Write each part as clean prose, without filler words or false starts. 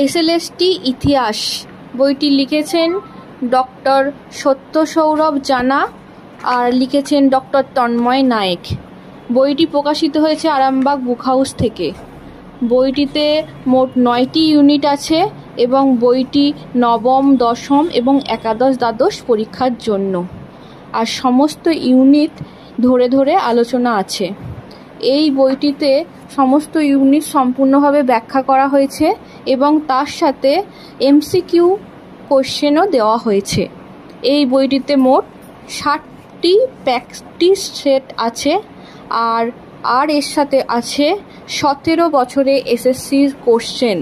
SLST ইতিহাস বইটি লিখেছেন ডক্টর সত্য সৌরভ জানা আর লিখেছেন ডক্টর তন্ময় নায়েক। বইটি প্রকাশিত হয়েছে আরামবাগ বুক হাউস থেকে। বইটিতে মোট 9টি ইউনিট আছে এবং বইটি নবম, দশম এবং একাদশ, দ্বাদশ পরীক্ষার জন্য। আর সমস্ত ইউনিট ধরে ধরে আলোচনা আছে। এই বইটিতে সমস্ত ইউনিট সম্পূর্ণভাবে ব্যাখ্যা করা হয়েছে এবং তার সাথে এমসিকিউ কোশ্চেনও দেওয়া হয়েছে। এই বইটিতে মোট 60টি প্র্যাকটিস সেট আছে আর এর সাথে আছে 17 বছরে এসএসসির কোশ্চেন।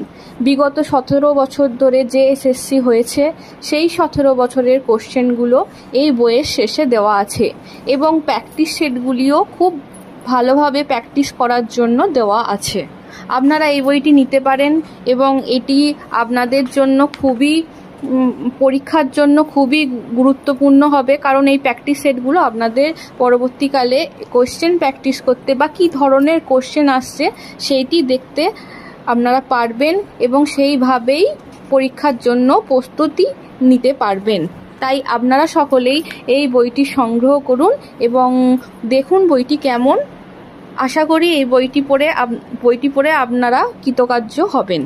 বিগত 17 বছর ধরে যে এসএসসি হয়েছে সেই 17 বছরের কোশ্চেনগুলো এই বইয়ের শেষে দেওয়া আছে এবং প্র্যাকটিস সেটগুলিও খুব ভালোভাবে প্র্যাকটিস করার জন্য দেওয়া আছে। আপনারা এই বইটি নিতে পারেন এবং এটি আপনাদের জন্য পরীক্ষার জন্য খুবই গুরুত্বপূর্ণ হবে, কারণ এই প্র্যাকটিস সেটগুলো আপনাদের পরবর্তীকালে কোশ্চেন প্র্যাকটিস করতে বা কী ধরনের কোশ্চেন আসছে সেইটি দেখতে আপনারা পারবেন এবং সেইভাবেই পরীক্ষার জন্য প্রস্তুতি নিতে পারবেন। তাই আপনারা সকলেই এই বইটি সংগ্রহ করুন এবং দেখুন বইটি কেমন। আশা করি এই বইটি পড়ে আপনারা কৃতকার্য হবেন।